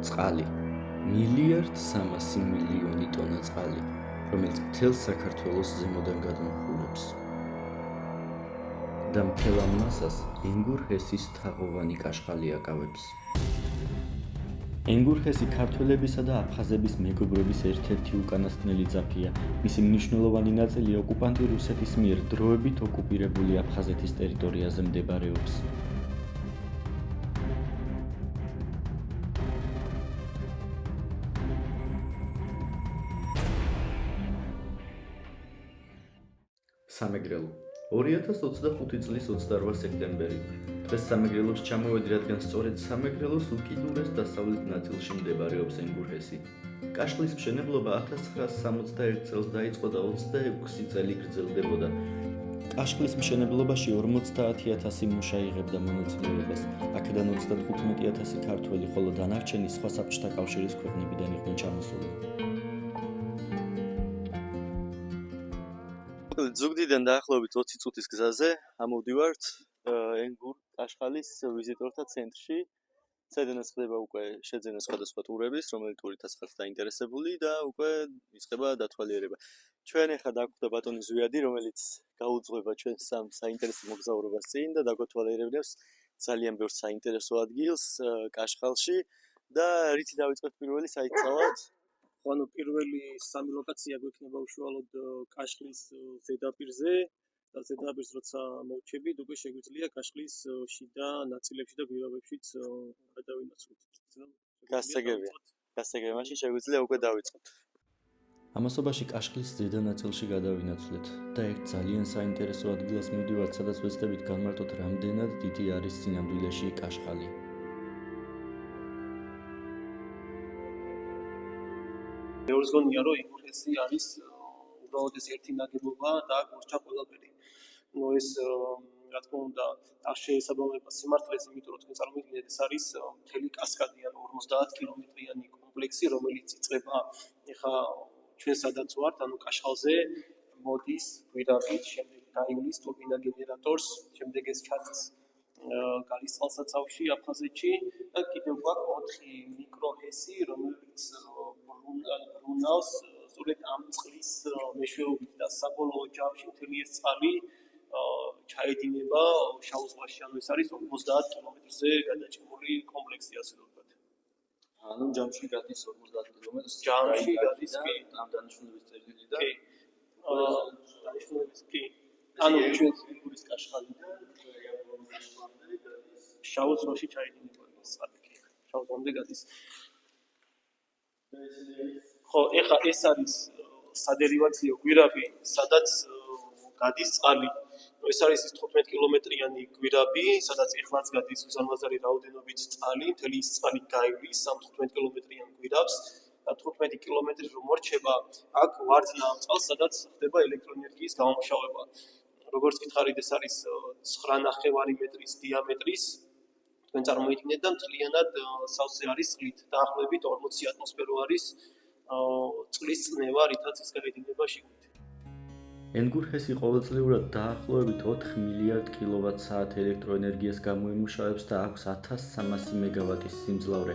წყალი. 1.300.000.000 ტონა წყალი, რომელიც მთელ საქართველოს ზემოდან გადმოჰყურებს. და მთელ ამ მასას ენგურჰესის თაღოვანი კაშხალი აკავებს. ენგურჰესი ქართველებისა და აფხაზების მეგობრობის ერთ-ერთი უკანასკნელი ძაფია. მისი მნიშვნელოვანი ნაწილი ოკუპანტი რუსეთის მიერ დროებით ოკუპირებული აფხაზეთის ტერიტორიაზე მდებარეობს. სამეგრელო 2025 წლის 28 სექტემბერი. დღეს სამეგრელოს ჩამოვედი, რადგან სწორედ სამეგრელოს უკიდურეს დასავლეთ ნაწილში მდებარეობს ენგურჰესი. კაშხლის მშენებლობა 1961 წელს დაიწყო და 26 წელი გრძელდებოდა. კაშხლის მშენებლობაში 50,000 მუშა იღებდა მონაწილეობას. აქედან 35,000 ქართველი, ხოლო დანარჩენი სხვა საბჭოთა კავშირის ქვეყნებიდან იყვნენ ჩამოსული. ზუგდიდიდან დაახლოებით 20 წუთის გზაზე ამოვდივართ ენგურ-კაშხალის ვიზიტორთა ცენტრში, სადაც ხდება უკვე შეძენა სხვადასხვა ტურების, რომელიც ტურითაც ხართ დაინტერესებული და უკვე იწყება დათვალიერება. ჩვენ ახლა დაგვხვდა ბატონი ზვიადი, რომელიც გაუძღვება ჩვენს ამ საინტერესო მოგზაურობას წინ და დაგვათვალიერებს ძალიან ბევრ საინტერესო ადგილს კაშხალში და რითი დავიწყებთ პირველი საითწავად? ანუ პირველი სამი ლოკაცია გვექნება უშუალოდ კაშხლის ზედაპირზე და ზედაპირს როცა მოვჩებით, უკვე შეგვიძლია კაშხლის შიდა ნაწილებში და გვირაბებშიც გადავინაცვლოთ. გასაგებია. მაშინ შეგვიძლია უკვე დავიწყოთ. ამასობაში კაშხლის ზედა ნაწილში გადავინაცვლეთ და ერთ ძალიან საინტერესო ადგილას მივდივართ, სადაც ვეცდებით განმარტოთ, რამდენად დიდი არის სინამდვილეში კაშხალი. მეურს გონია, რომ ენგურჰესი არის უბრალოდ ეს ერთი ნაგებობა და გორჩა ყველაფერი. ეს რა თქმა უნდა არ შეესაბამება სიმართლეს, იმიტომ რომ თქვენ წარმოვიდგინეთ, ეს არის მთელი კასკადი, ანუ 50 კილომეტრიანი კომპლექსი, რომელიც იწყება ეხა ჩვენ სადაც ვართ, ანუ კაშხალზე მოდის გვირაბით, შემდეგ გაივლის ტურბინა გენერატორს, შემდეგ ეს ჩადის გალის წყალსაცავში აფხაზეთში და კიდევ გვაქვს 4 მიკროჰესი, რომელიც ბრუნავს სწორედ ამ წყლის მეშვეობით და საბოლოო ჯამში მთელი ეს წყალი ჩაედინება შავ ზღვაში, ანუ ეს არის 50 კილომეტრზე გადაჭიმული კომპლექსი, ასე ვთქვათ. ანუ ჯამში გადის 50 კილომეტრს. ჯამში გადის კი ამ დანიშნულების წერილი და დანიშნულების კი. ანუ ჩვენ ენგურის კაშხალიდან შავ ზღვაში ჩაედინება ეს წყალი. შავ ზღვამდე გადის. ხო, ეხა ეს არის სადერივაციო გვირაბი, სადაც გადის წყალი. ეს არის 15 კილომეტრიანი გვირაბი, სადაც ეხლაც გადის უზარმაზარი რაოდენობით წყალი, მთელი ის წყალი გაივლის ამ 15 კილომეტრიან გვირაბს და 15 კილომეტრი რომ მორჩება, აქ ვარდნა ამ წყალს, სადაც ხდება ელექტროენერგიის გამომუშავება. როგორც გითხარით, ეს არის 9,5 მეტრის დიამეტრის. თქვენ წარმოიდგინეთ და მთლიანად სავსე არის წყლით, დაახლოებით 40 ატმოსფერო არის წყლის წნევა, რითაც ის გაედინება შიგნით. ენგურჰესი ყოველწლიურად დაახლოებით 4 მილიარდ კილოვატ-საათ ელექტროენერგიას გამოიმუშავებს და აქვს 1300 მეგავატის სიმძლავრე.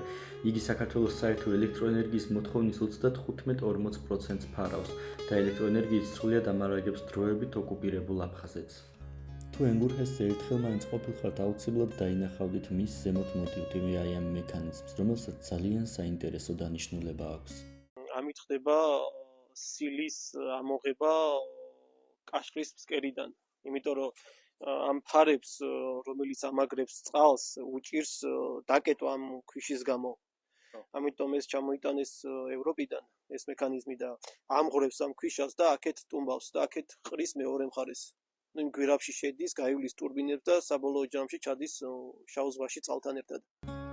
იგი საქართველოს საერთო ელექტროენერგიის მოთხოვნის 35-40%-ს ფარავს და ელექტროენერგიით სრულად ამარაგებს დროებით ოკუპირებულ აფხაზეთს. თუ ენგურჰესზე ერთხელ მაინც ყოფილიყართ, აუცილებლად დაინახავდით მის ზემოთ მოდივდივი აი ამ მექანიზმს, რომელსაც ძალიან საინტერესო დანიშნულება აქვს. ამით ხდება სილის ამოღება კაშხლის ფსკერიდან, იმიტომ რომ ამ ფარებს, რომელიც ამაგრებს წყალს, უჭირს დაკეტვა ამ ქვიშის გამო. ამიტომ ეს ჩამოიტანეს ევროპიდან ეს მექანიზმი და ამღრევს ამ ქვიშას და აქეთ ტუმბავს და აქეთ ყრის მეორე მხარეს. იმ გვირაბში შედის, გაივლის ტურბინებს და საბოლოო ჯამში ჩადის შავ ზღვაში წყალთან ერთად.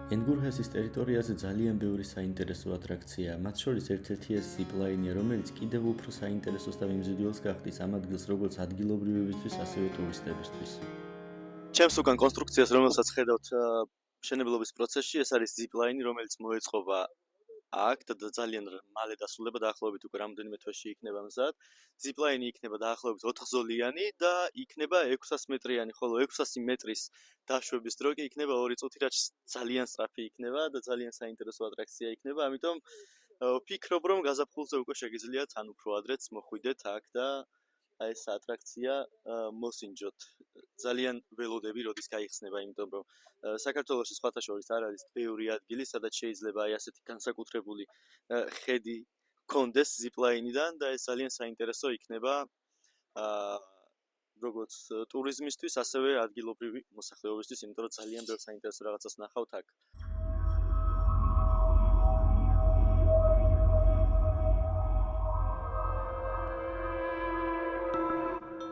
ენგურჰესის ტერიტორიაზე ძალიან ბევრი საინტერესო ატრაქციაა, მათ შორის ერთ-ერთი ეს ზიპლაინია, რომელიც კიდევ უფრო საინტერესოს და მიმზიდველს გახდის ამ ადგილს როგორც ადგილობრივებისთვის, ასევე ტურისტებისთვის. ჩემს უკან კონსტრუქციას, რომელსაც ხედავთ მშენებლობის პროცესში, ეს არის ზიპლაინი, რომელიც მოეწყობა აქ და ძალიან მალე დასრულება დაახლოებით უკვე რამდენიმე თვეში იქნება მზად. ზიპლაინი იქნება დაახლოებით 4 ზოლიანი და იქნება 600 მეტრიანი, ხოლო 600 მეტრის დაშვების დრო კი იქნება 2 წუთი, რაც ძალიან სწრაფი იქნება და ძალიან საინტერესო ატრაქცია იქნება. ამიტომ ვფიქრობ, რომ გაზაფხულზე უკვე შეგიძლიათ თან უფრო ადრეც მოხვიდეთ აქ და აი ეს ატრაქცია მოსინჯოთ. ძალიან ველოდები როდის გაიხსნება, იმიტომ რომ საქართველოში სხვათა შორის არ არის ბევრი ადგილი, სადაც შეიძლება აი ასეთი განსაკუთრებული ხედი კონდეს ზიპლაინიდან და ეს ძალიან საინტერესო იქნება როგორც ტურიზმისთვის, ასევე ადგილობრივი მოსახლეობისთვის, იმიტომ რომ ძალიან ბევრ საინტერესო რაღაცას ნახავთ აქ.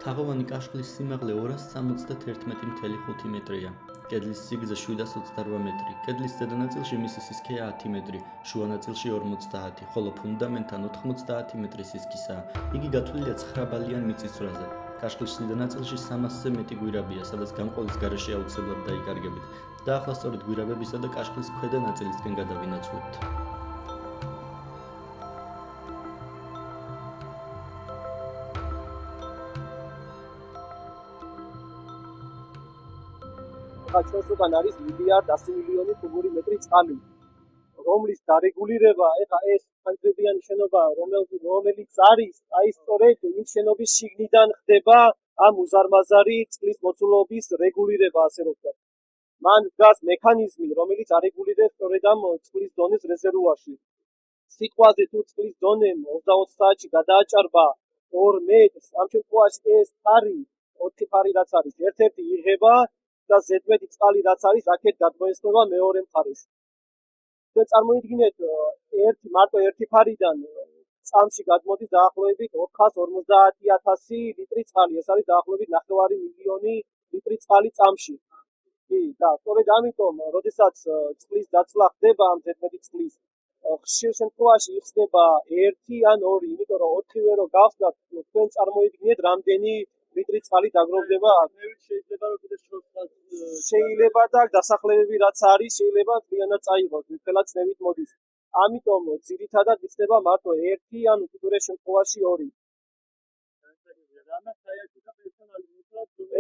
თაღოვანი კაშხლის სიმაღლე 271.5 მეტრია. კედლის სიგრძე 728 მეტრი. კედლის ზედა ნაწილში მისი სისქეა 10 მეტრი, შუა ნაწილში 50, ხოლო ფუნდამენტთან 90 მეტრის სისქისაა. იგი გათვლილია 9 ბალიან მიწისძვრაზე. კაშხლის შიდა ნაწილში 300-ზე მეტი გვირაბია, სადაც გამყოლის გარეშე აუცილებლად დაიკარგებით. და ახლა სწორედ გვირაბებისა და კაშხლის ქვედა ნაწილისკენ გადავინაცვლებთ. ჩვენს უკან არის 1.1 მილიონი კუბური მეტრი წყალი, რომლის დარეგულირება, ეხა ეს ხანძრებიანი შენობა, რომელიც არის, აი სწორედ ის შენობის შიგნიდან ხდება ამ უზარმაზარი წყლის მოცულობის რეგულირება, ასე რომ ვთქვათ. მან დგას მექანიზმი, რომელიც არეგულირებს სწორედ ამ წყლის დონეს რეზერვუარში. სიტყვაზე თუ წყლის დონე 24 საათში გადააჭარბა 2 მეტრს, ამ შემთხვევაში ეს ფარი, 4 ფარი რაც არის, ერთ-ერთი იღება და ზედმეტი წყალი რაც არის, აქეთ გადმოესწრება მეორე მხარეს. თქვენ წარმოიდგინეთ, მარტო ერთი ფარიდან წამში გადმოდის დაახლოებით 450.000 ლიტრი წყალი. ეს არის დაახლოებით 9 მილიონი ლიტრი წყალი წამში. კი, და სწორედ ამიტომ, როდესაც წყლის დაცლა ხდება ამ ზედმეტი წყლის, ხშირ შემთხვევაში იხსნება 1 ან 2, იმიტომ რომ 4-ვე რო გავხსნათ, თქვენ წარმოიდგინეთ, რამდენი ლიტრი წყალი დაგროვდება აქ. შეიძლება და დასახლებები რაც არის, შეიძლება ძალიანად წაიღოს, ვიფელად წნევით მოდის. ამიტომ ძირითადად იხსნება მარტო 1 ან უკიდურეს შემთხვევაში 2.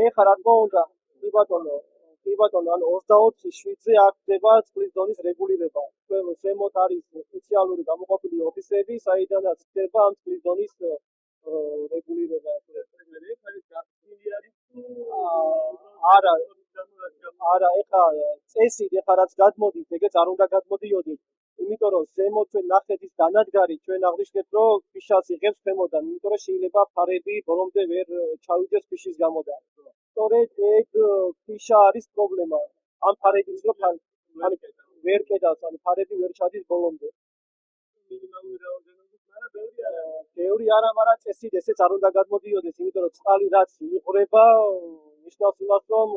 ეხლა რა თქმა უნდა, კი ბატონო, ან 24/7-ზე აქ ხდება წყლის დონის რეგულირება. ზემოთ არის სპეციალური გამოყოფილი ოფისები, საიდანაც ხდება ამ წყლის დონის რეგულირება. არა, ეხლა წესით, რაც გადმოდის, ეგეც არ უნდა გადმოდიოდეს, იმიტომ რომ ზემოთ ჩვენ ნახეთ ის დანადგარი, ჩვენ აღვნიშნეთ, რომ ქვიშას იღებს ქვემოდან, იმიტომ რომ შეიძლება ფარები ბოლომდე ვერ ჩავიდეს ქვიშის გამოდან. სწორედ ეგ ქვიშა არის პრობლემა. ამ ფარების რო ვერ კედავს, ანუ ფარები ვერ ჩადის ბოლომდე. ბევრი არა, მაგრამ წესით ესეც არ უნდა გადმოდიოდეს, იმიტომ რომ წყალი რაც იღრება, ნიშნავს იმას, რომ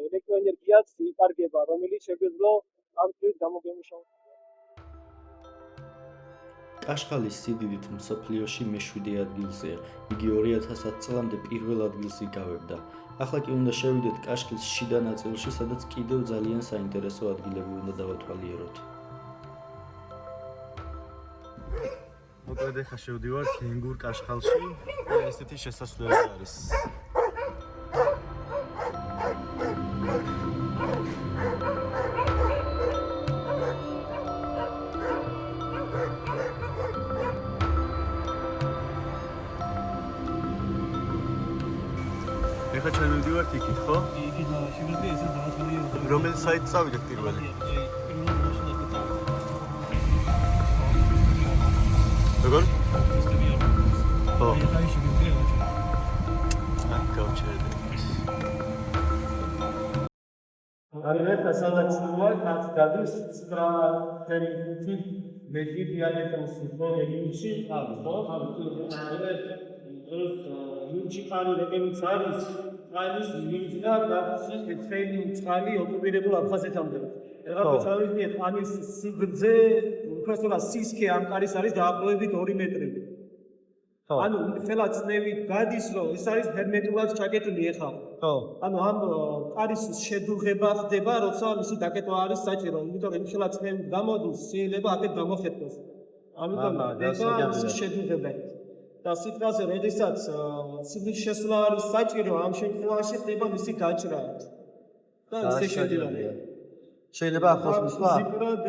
ელექტროენერგიაც იკარგება, რომელიც შეგვეძლო ამ თვით გამოგემუშავოს. კაშხალის სიდიდით მსოფლიოში მე-7 ადგილზეა. იგი 2010 წლამდე პირველ ადგილს იკავებდა. ახლა კი უნდა შევიდეთ კაშხლის შიდა ნაწილში, სადაც კიდევ ძალიან საინტერესო ადგილები უნდა დავათვალიეროთ. მოკლედ ახლა შევდივართ ენგურ კაშხალში და ესეთი შესასვლელი არის. ეხლა ჩვენ მივდივართ იქით, ხო? იქით შევიდე, ესე დავათვალიერო. რომელი საიტი წავიდეთ პირველი? როგორ? ხო. გავჩერდით. Arreta sadać nad gadus stra teriti medzi dialektów słowo jeńczy albo Юнчи ხანი რეგემიც არის, ხანის ვიზა და სპეციალური წყალი ოკუპირებულ აფხაზეთამდე. ეხლა წავიდეთ ხანის სიგრძე, უბრალოდ სისქე ამ კარის არის დაახლოებით 2 მეტრი. ანუ ხელად წნევით გადის, რომ ეს არის ჰერმეტულად ჩაკეტილი ეხლა. ანუ ამ კარის შედუღება ხდება, როცა მისი დაკეტვა არის საჭირო, იმიტომ რომ ხელად წნევით გამოდის, შეიძლება აქეთ გამოხეთოს. ამიტომ დეტალს შეგიღებენ. და სიტყვაზე, როდესაც სიგნის შესვლა არის საჭირო, ამ შემთხვევაში ხდება მისი გაჭრა. და ისე შედიოდა. შეიძლება ახლოს მისვლა? ზიგრად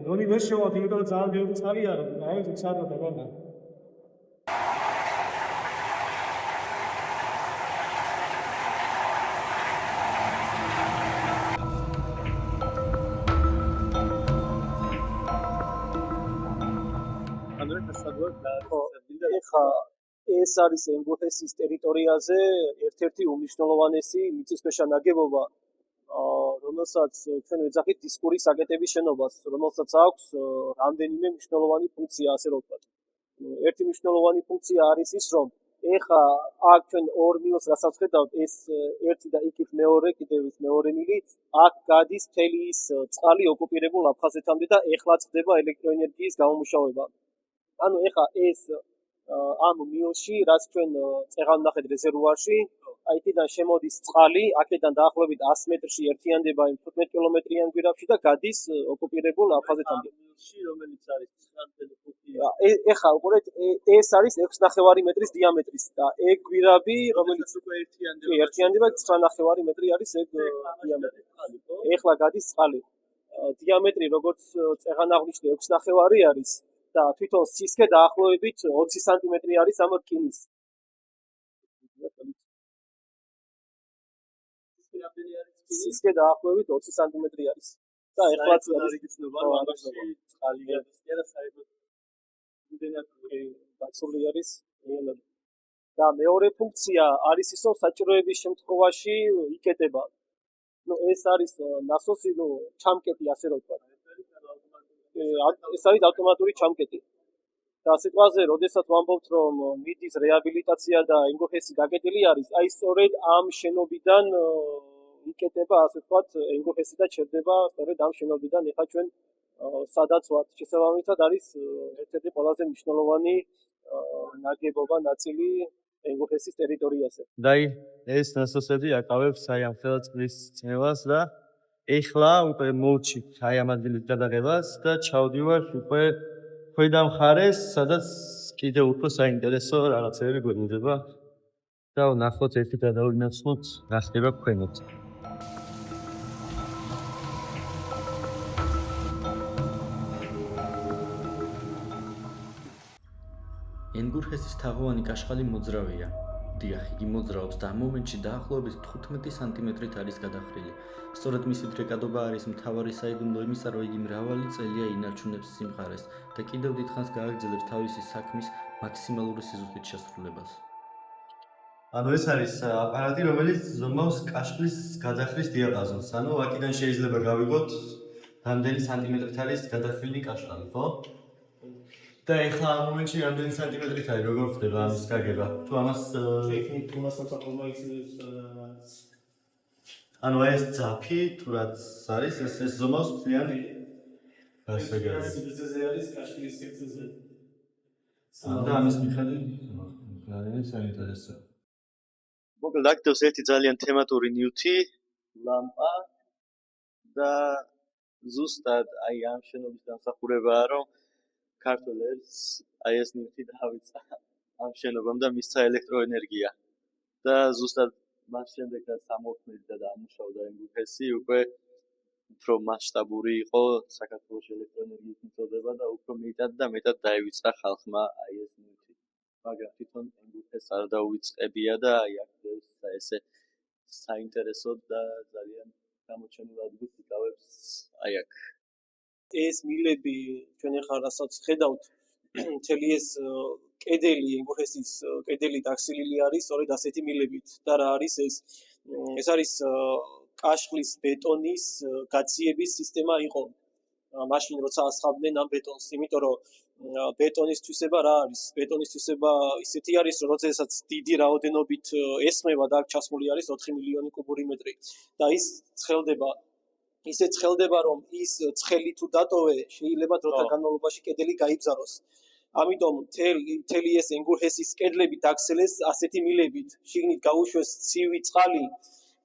გონი ვერ შევავთ, იმიტომ რომ ძალიან ბევრი წყალი არა, აი ეს ცალკე გაგანა. ეხა ეს არის ენგურჰესის ტერიტორიაზე ერთ-ერთი უმნიშვნელოვანესი მიწისქვეშა ნაგებობა, რომელსაც ჩვენ ვეძახით დისკურის აკეტების შენობას, რომელსაც აქვს რამდენიმე მნიშვნელოვანი ფუნქცია, ასე რომ ვთქვათ. ერთი მნიშვნელოვანი ფუნქცია არის ის, რომ ეხა აქ ჩვენ ორ მილს რასაც ხედავთ, ეს ერთი და იქით მეორე, კიდევ ის მეორე მილი, აქ გადის მთელი ის წყალი ოკუპირებულ აფხაზეთამდე და ეხლა ხდება ელექტროენერგიის გამომუშავება. ანუ ეხა ეს ამ მილში, რაც ჩვენ წეღან ნახეთ რეზერვუარში, აი იქიდან შემოდის წყალი, აქედან დაახლოებით 100 მეტრში ერთიანდება 15 კილომეტრიან გვირაბში და გადის ოკუპირებულ აფხაზეთამდე. მილში რომელიც არის 9.5 ეხა უყურეთ, ეს არის 6.5 მეტრის დიამეტრის და ეგ გვირაბი, რომელიც უკვე ერთიანდება 9.5 მეტრი არის ეგ დიამეტრი. ეხლა გადის წყალი. დიამეტრი როგორც წეღან აღნიშნე 6.5 არის და თვითონ სისქე დაახლოებით 20 სანტიმეტრი არის ამ რკინის. სისქე დაახლოებით 20 სანტიმეტრი არის. და ეხლა რიგიცნობა რომ ამაში წყალი არის და საერთოდ დაცული არის. და მეორე ფუნქცია არის ის, რომ საჭიროების შემთხვევაში იკეტება. ეს არის ნასოსი, ჩამკეტი, ასე რომ ვთქვათ. ეს არის ავტომატური ჩამკეტი. და სიტყვაზე, როდესაც ვამბობთ, რომ მიდის რეაბილიტაცია და ენგურჰესი გაკეტილი არის, აი სწორედ ამ შენობიდან იკეტება, ასე ვთქვათ, ენგურჰესი და ჩერდება სწორედ ამ შენობიდან. ეხლა ჩვენ სადაც ვართ, შესაბამისად არის ერთ-ერთი ყველაზე მნიშვნელოვანი ნაგებობა ნაწილი ენგურჰესის ტერიტორიაზე. და ეს ნასოსები აკავებს აი ამ ხელწყლის წნევას და ეხლა უკვე მოვჩით აი ამ ადგილის გადაღებას და ჩავდივართ უკვე ქვედა მხარეს, სადაც კიდევ უფრო საინტერესო რაღაცები გვეუბნება და ვნახოთ ერთი გადავინაცვლოთ რა ხდება ქვემოთ. ენგურჰესის თაღოვანი კაშხალი მოძრავია. დიახ, იგი მოძრაობს და ამ მომენტში დაახლოებით 15 სანტიმეტრით არის გადახრილი. სწორედ მისი დრეკადობა არის მთავარი საიდუმლო იმისა, რომ იგი მრავალი წელია ინარჩუნებს სიმხარეს და კიდევ დიდხანს გააგრძელებს თავისი საქმის მაქსიმალური სიზუსტით შესრულებას. ანუ ეს არის აპარატი, რომელიც ზომავს კაშხლის გადახრის დიაპაზონს. ანუ აქედან შეიძლება გავიგოთ, რამდენი სანტიმეტრით არის გადახრილი კაშხალი, ხო? და ეხლა ამ მომენტში რამდენი სანტიმეტრით არის, როგორ ხდება ამის გაგება? თუ ამას ანუ ეს ძაფი, თუ რაც არის, ეს ზომავს ძალიან გასაგებია. და ამის მიხედვით ძალიან საინტერესოა. მოკლედ აქ დევს ერთი ძალიან თემატური ნივთი, ლამპა და ზუსტად აი ამ შენობის დამსახურებაა, რომ ქართულ ერს აი ეს ნივთი დავიწყა ამ შენობამ და მისცა ელექტროენერგია. და ზუსტად მას შემდეგ რაც ამოქმედდა და ამუშავდა ენგურჰესი, უკვე უფრო მასშტაბური იყო საქართველოს ელექტროენერგიის მიწოდება და უფრო მეტად და მეტად დაივიწყა ხალხმა აი ეს ნივთი. მაგრამ თვითონ ენგურჰესს არ დაუვიწყებია და აი აქ ესე საინტერესო და ძალიან გამოჩენილ ადგილს იკავებს აი აქ. ეს მილები ჩვენ ახლა რასაც ხედავთ, მთელი ეს კედელი, ენგურჰესის კედელი დახსილილი არის სწორედ ასეთი მილებით. და რა არის ეს? ეს არის კაშხლის ბეტონის გაციების სისტემა იყო. მაშინ როცა ასხამდნენ ამ ბეტონს, იმიტომ რომ ბეტონის თვისება რა არის? ბეტონის თვისება ისეთი არის, რომ როდესაც დიდი რაოდენობით ესმება და აქ ჩასმული არის 4 მილიონი კუბური მეტრი და ის ცხელდება. ისე ცხელდება, რომ ის ცხელი თუ დატოვე, შეიძლება დროთა განმავლობაში კედელი გაიბზაროს. ამიტომ მთელი ეს ენგურჰესის კედლები დაგსელეს ასეთი მილებით, შიგნით გაუშვეს ცივი წყალი,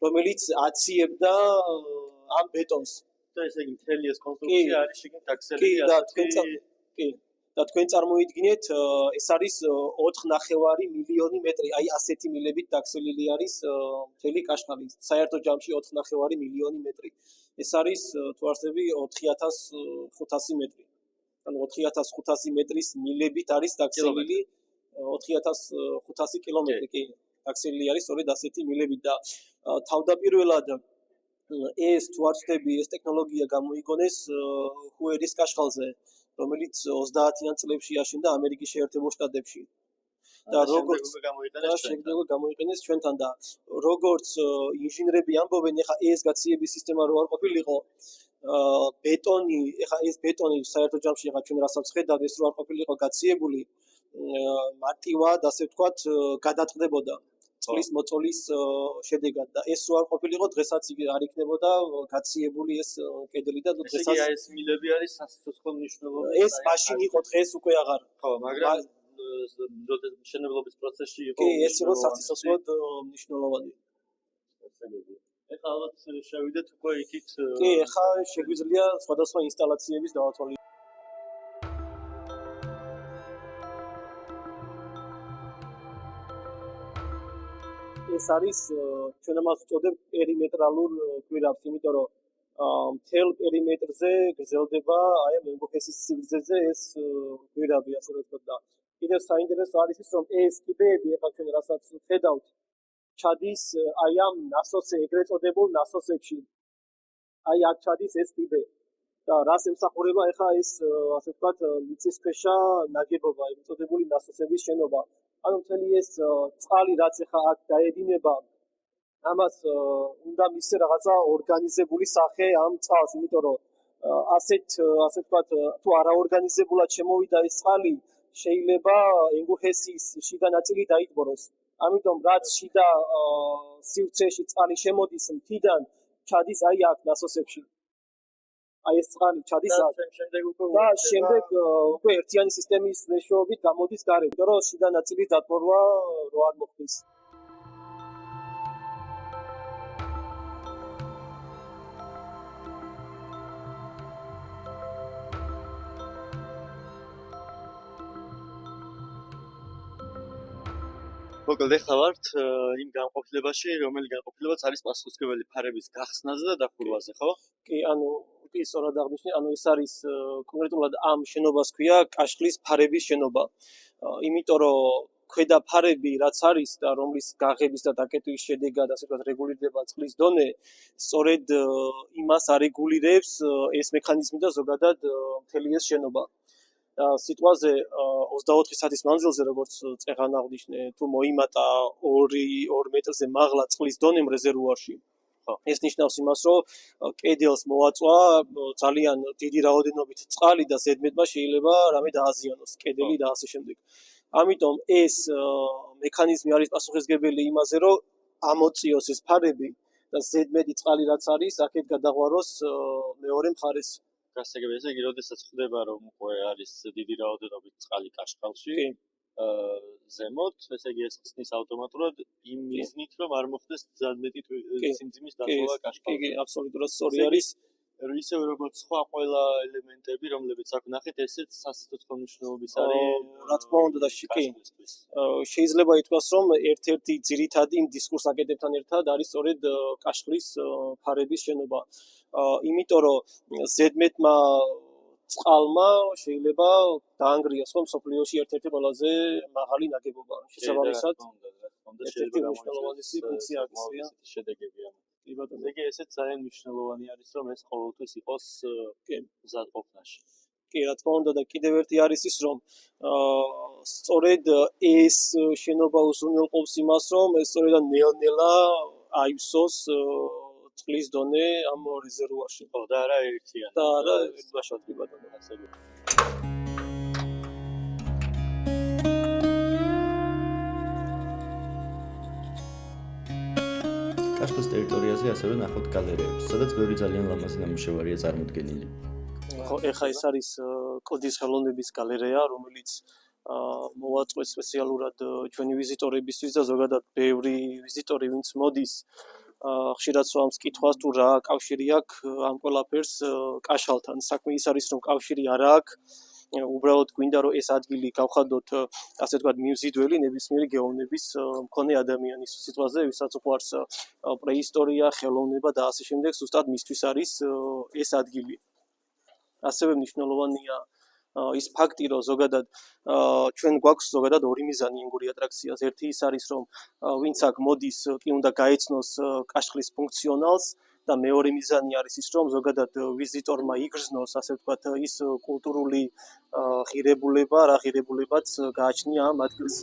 რომელიც აციებდა ამ ბეტონს. და ესე იგი მთელი ეს კონსტრუქცია არის შიგნით დაგსელილი კი, და თქვენ წარმოიდგინეთ, ეს არის 4.5 მილიონი მეტრი, აი ასეთი მილებით დაქცეული არის მთელი კაშხალი. საერთო ჯამში 4.5 მილიონი მეტრი. ეს არის თუ არსები 4500 მეტრი. ანუ 4500 მეტრის მილებით არის დაქცეული 4500 კილომეტრი კი დაქცეული არის სწორედ ასეთი მილებით და თავდაპირველად ეს თუ არ ვცდები ეს ტექნოლოგია გამოიგონეს ჰუერის კაშხალზე რომელიც 30-იან წლებში აშენდა ამერიკის შეერთებულ შტატებში და როგორც შეგვიძლია გამოიყენეს ჩვენთან და როგორც ინჟინრები ამბობენ ეხა ეს გაციების სისტემა რო არ ყოფილიყო ბეტონი ეხა ეს ბეტონი საერთო ჯამში ეხა ჩვენ რასაც ხედავთ ეს რო არ ყოფილიყო გაციებული მარტივად ასე ვთქვათ გადაწყდებოდა წყლის მოწოლის შედეგად და ეს რო არ ყოფილიყო დღესაც არ იქნებოდა გაციებული ეს კედელი და დღესაც ეს მილები არის სასიცოცხლო მნიშვნელობის ეს მაშინ იყო დღეს უკვე აღარ ხო მაგრამ როდეს მშენებლობის პროცესში იყო კი ეს იყო სასიცოცხლოდ მნიშვნელოვანი ეხლა ალბათ შევიდეთ უკვე იქით კი ეხლა შეგვიძლია სხვადასხვა ინსტალაციების დავათვალიერებთ ეს არის ჩვენ ამას ვწოდებთ პერიმეტრალურ კვირავს, იმიტომ რომ მთელ პერიმეტრზე გრძელდება აი ამ მემგოქესის სიგრძეზე ეს კვირაბი ასე ვთქვათ და კიდევ საინტერესო არის ის რომ ეს კიბეები ეხლა ჩვენ რასაც ხედავთ ჩადის აი ამ ნასოსზე ეგრეთ წოდებულ ნასოსებში აი აქ ჩადის ეს კიბე და რას ემსახურება ეხლა ეს ასე ვთქვათ მიწისქვეშა ნაგებობა ეგრეთ წოდებული ნასოსების შენობა ანუ მთელი ეს წყალი რაც ეხლა აქ დაედინება ამას უნდა მისცე რაღაცა ორგანიზებული სახე ამ წყალს იმიტომ რომ ასე ვთქვათ თუ არაორგანიზებულად შემოვიდა ეს წყალი შეიძლება ენგურჰესის შიდა ნაწილი დაიტბოროს ამიტომ რაც შიდა სივრცეში წყალი შემოდის მთიდან ჩადის აი აქ ნასოსებში აი ეს წყალი ჩადის აქ და შემდეგ უკვე ერთიანი სისტემის მეშვეობით გამოდის გარეთ, იმიტომ რომ შიდა ნაწილის დატბორვა რო არ მოხდეს. მოკლედ ეხლა ვართ იმ განყოფილებაში, რომელი განყოფილებაც არის პასუხისმგებელი ფარების გახსნაზე და დახურვაზე, ხო? კი, ანუ კი სწორად აღნიშნე, ანუ ეს არის კონკრეტულად ამ შენობას ქვია კაშხლის ფარების შენობა. იმიტომ რომ ქვედა ფარები რაც არის და რომლის გაღების და დაკეტვის შედეგად ასე ვთქვათ რეგულირდება წყლის დონე, სწორედ იმას არეგულირებს ეს მექანიზმი და ზოგადად მთელი ეს შენობა. სიტყვაზე 24 საათის მანძილზე როგორც წეღან აღნიშნე თუ მოიმატა 2 მეტრზე მაღლა წყლის დონემ რეზერვუარში ეს ნიშნავს იმას რომ კედელს მოაწვა ძალიან დიდი რაოდენობით წყალი და ზედმეტმა შეიძლება რამე დააზიანოს კედელი და ასე შემდეგ ამიტომ ეს მექანიზმი არის პასუხისმგებელი იმაზე რომ ამოწიოს ეს ფარები და ზედმეტი წყალი რაც არის აქეთ გადაღვაროს მეორე მხარეს გასაგებია ესე იგი, როდესაც ხდება რომ უკვე არის დიდი რაოდენობით წყალი კაშხალში, ზემოთ, ესე იგი ეს ხსნის ავტომატურად იმ მიზნით რომ არ მოხდეს ზედმეტი სიმძიმის დაცვა კაშხალში. კი, აბსოლუტურად სწორი არის. ისევ როგორც სხვა ყველა ელემენტები, რომლებიც აქ ნახეთ, ესეც სასიცოცხლო მნიშვნელობის არის. რა თქმა უნდა და კი. შეიძლება ითქვას რომ ერთ-ერთი ძირითადი იმ დისკურს აკეთებთან ერთად არის სწორედ კაშხლის ფარების შენობა. იმიტომ რომ ზედმეტმა წყალმა შეიძლება დაანგრიოს ხომ სოფლიოში ერთ-ერთი ყველაზე მაღალი ნაგებობა. შესაბამისად, ერთ-ერთი მნიშვნელოვანი ფუნქცია აქვს შედეგები ამ. კი ბატონო, ეგ ესეც ძალიან მნიშვნელოვანი არის რომ ეს ყოველთვის იყოს მზადყოფნაში. კი, რა თქმა უნდა და კიდევ ერთი არის ის რომ სწორედ ეს შენობა უზრუნველყოფს იმას რომ ეს სწორედ ნელ-ნელა აივსოს წყლის დონე ამ რეზერვუარში. ხო, და არა ერთიანი. და არა ერთბაშად კი ბატონო, ასე. კაშხლის ტერიტორიაზე ასევე ნახოთ გალერეებს, სადაც ბევრი ძალიან ლამაზი ნამუშევარია წარმოდგენილი. ხო, ეხა ეს არის კლდის ხელოვნების გალერეა, რომელიც მოვაწყვეთ სპეციალურად ჩვენი ვიზიტორებისთვის და ზოგადად ბევრი ვიზიტორი ვინც მოდის ხშირად სვამს კითხვას თუ რა კავშირი აქვს ამ ყველაფერს კაშხალთან. საქმე ის არის რომ კავშირი არ აქვს უბრალოდ გვინდა რომ ეს ადგილი გავხადოთ ასე ვთქვათ მიმზიდველი ნებისმიერი გეოვნების მქონე ადამიანის სიტყვაზე, ვისაც უყვარს პრეისტორია, ხელოვნება და ასე შემდეგ, ზუსტად მისთვის არის ეს ადგილი. ასევე მნიშვნელოვანია ის ფაქტი, რომ ზოგადად ჩვენ გვაქვს ზოგადად ორი მიზანი ენგური ატრაქციას. ერთი ის არის, რომ ვინც აქ მოდის, კი უნდა გაეცნოს კაშხლის ფუნქციონალს და მეორე მიზანი არის ის, რომ ზოგადად ვიზიტორმა იგრძნოს, ასე ვთქვათ, ის კულტურული ღირებულება, რა ღირებულებაც გააჩნია ამ ადგილს.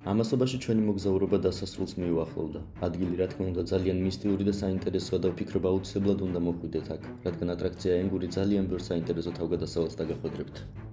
ამასობაში ჩვენი მოგზაურობა დასასრულს მიუახლოვდა. ადგილი, რა თქმა უნდა, ძალიან მისტიური და საინტერესოა და ვფიქრობ აუცილებლად უნდა მოხვიდეთ აქ, რადგან ატრაქცია ენგური ძალიან ბევრ საინტერესო თავგადასავალს დაგახვედრებთ.